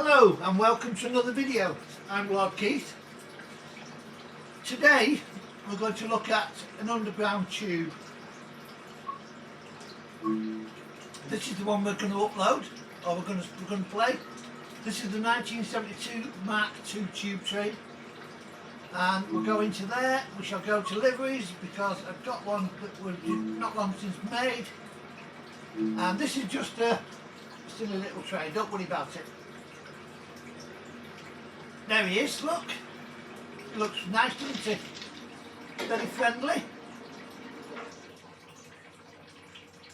Hello and welcome to another video. I'm Lord Keith. Today we're going to look at an underground tube. This is the one we're going to upload, or we're going to play. This is the 1972 Mark II tube train, and we'll go into there. We shall go to liveries because I've got one that was not long since made, and this is just a silly little train. Don't worry about it. There he is, look. Looks nice, doesn't it? Very friendly.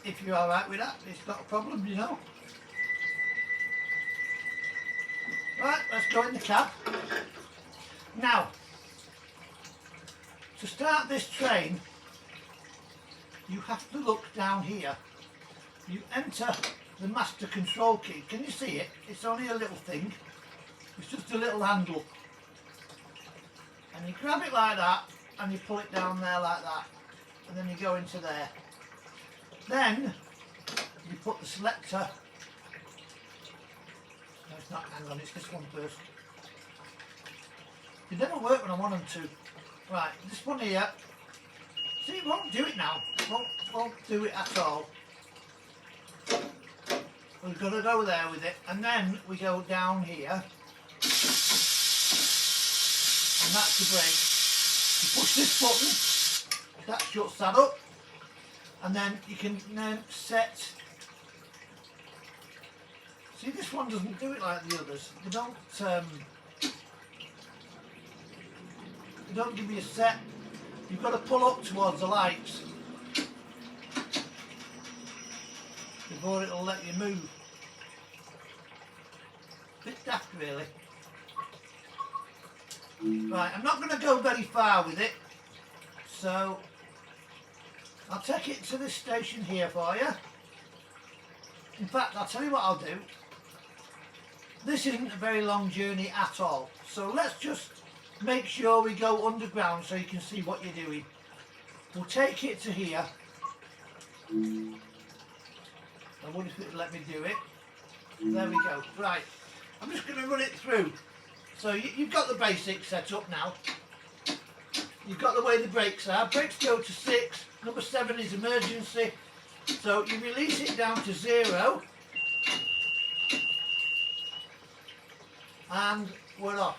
If you're alright with that, it's not a problem, you know. Right, let's go in the cab. Now, to start this train, you have to look down here. You enter the master control key. Can you see it? It's only a little thing. It's just a little handle, and you grab it like that and you pull it down there like that, and then you go into there. Then you put the selector, no it's not, hang on, it's this one first. They never work when I want them to. Right, this one here, see, it won't do it now, won't do it at all. We've got to go there with it, and then we go down here. And that's the brake. You push this button, that shuts that up, and then you can then set. See, this one doesn't do it like the others. They don't give you a set. You've got to pull up towards the lights before it'll let you move. Bit daft, really. Right, I'm not going to go very far with it, so I'll take it to this station here for you. In fact, I'll tell you what I'll do. This isn't a very long journey at all, so let's just make sure we go underground so you can see what you're doing. We'll take it to here. I wonder if it'll let me do it. There we go. Right, I'm just going to run it through. So you've got the basics set up now. You've got the way the brakes are. Brakes go to 6. Number 7 is emergency. So you release it down to 0. And we're off.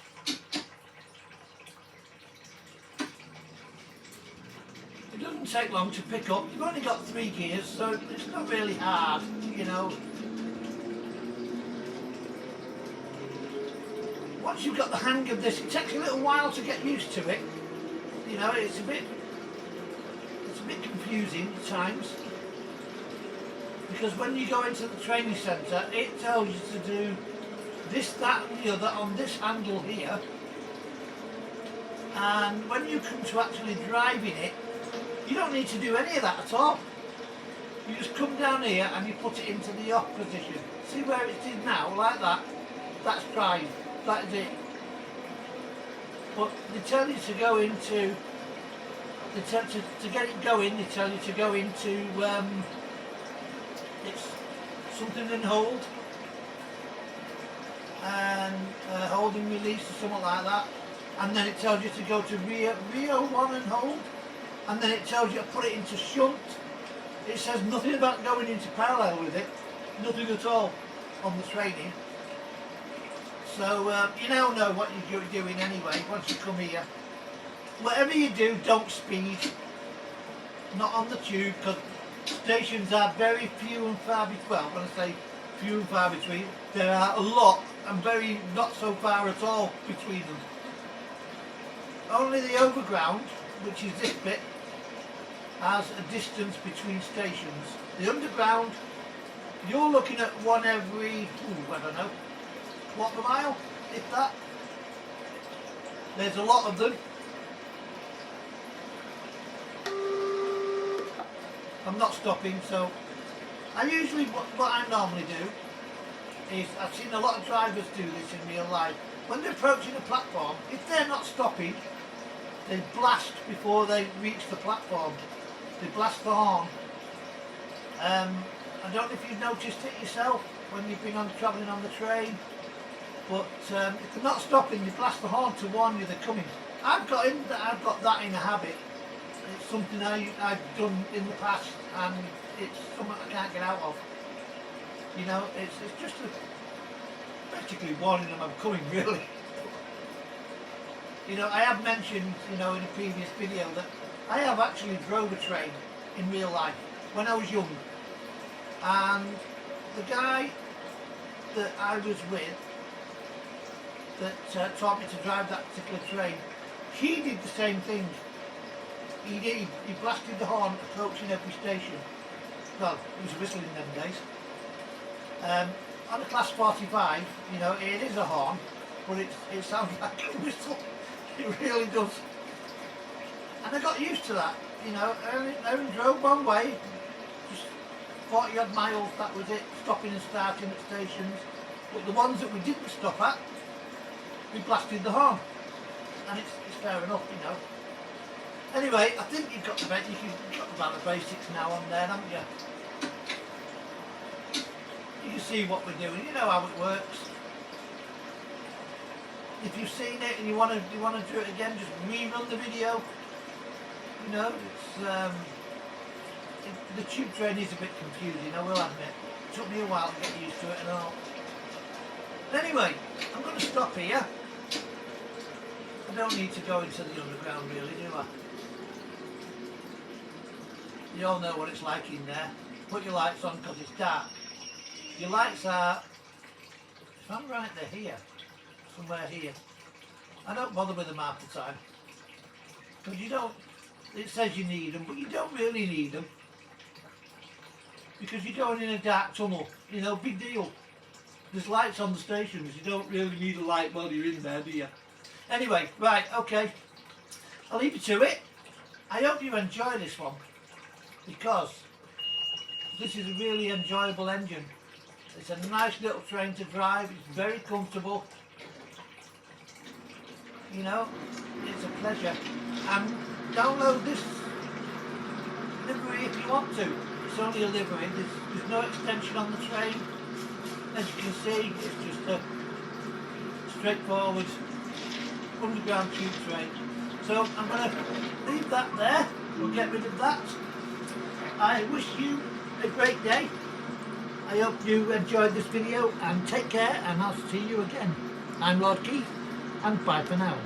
It doesn't take long to pick up. You've only got 3 gears, so it's not really hard, you know. Once you've got the hang of this, it takes a little while to get used to it. You know, it's a bit confusing at times, because when you go into the training centre, it tells you to do this, that and the other on this handle here, and when you come to actually driving it, you don't need to do any of that at all. You just come down here and you put it into the off position. See where it is now, like that? That's drive. That is it. But they tell you to go into, to get it going, they tell you to go into, it's something and hold, and hold and release or something like that. And then it tells you to go to rear 1 and hold, and then it tells you to put it into shunt. It says nothing about going into parallel with it, nothing at all on the training. So you now know what you're doing anyway once you come here. Whatever you do, don't speed. Not on the tube, because stations are very few and far between. Well, when I say few and far between, there are a lot and very not so far at all between them. Only the overground, which is this bit, has a distance between stations. The underground, you're looking at one every, I don't know, quarter mile, if that. There's a lot of them. I'm not stopping, so I usually, what I normally do is, I've seen a lot of drivers do this in real life. When they're approaching a platform, if they're not stopping, they blast before they reach the platform. They blast the horn. I don't know if you've noticed it yourself when you've been travelling on the train. But if they're not stopping, they blast the horn to warn you they're coming. I've got that in a habit. It's something I've done in the past, and it's something I can't get out of. You know, it's just basically warning them I'm coming, really. You know, I have mentioned, you know, in a previous video that I have actually drove a train in real life when I was young, and the guy that I was with that taught me to drive that particular train, he did the same thing. He blasted the horn approaching every station. Well, he was whistling them days. On a class 45, you know, it is a horn, but it sounds like a whistle. It really does. And I got used to that, you know. I only drove one way, just 40 odd miles, that was it, stopping and starting at stations. But the ones that we didn't stop at, we blasted the horn. And it's fair enough, you know. Anyway, I think you've got about the basics now on there, haven't you? You can see what we're doing, you know how it works. If you've seen it and you want to do it again, just rerun the video. You know, the tube train is a bit confusing, I will admit. It took me a while to get used to it and all. But anyway, I'm going to stop here. I don't need to go into the underground really, do I? You all know what it's like in there. Put your lights on because it's dark. Your lights are, if I'm right, they're here. Somewhere here. I don't bother with them half the time. Because you don't, it says you need them, but you don't really need them. Because you're going in a dark tunnel, you know, big deal. There's lights on the stations, you don't really need a light while you're in there, do you? Anyway, right, okay. I'll leave you to it. I hope you enjoy this one. Because this is a really enjoyable engine. It's a nice little train to drive, it's very comfortable. You know, it's a pleasure. And download this livery if you want to. It's only a livery, there's no extension on the train. As you can see, it's just a straightforward underground tube train. So I'm going to leave that there, we'll get rid of that. I wish you a great day. I hope you enjoyed this video and take care, and I'll see you again. I'm Lord Keith, and bye for now.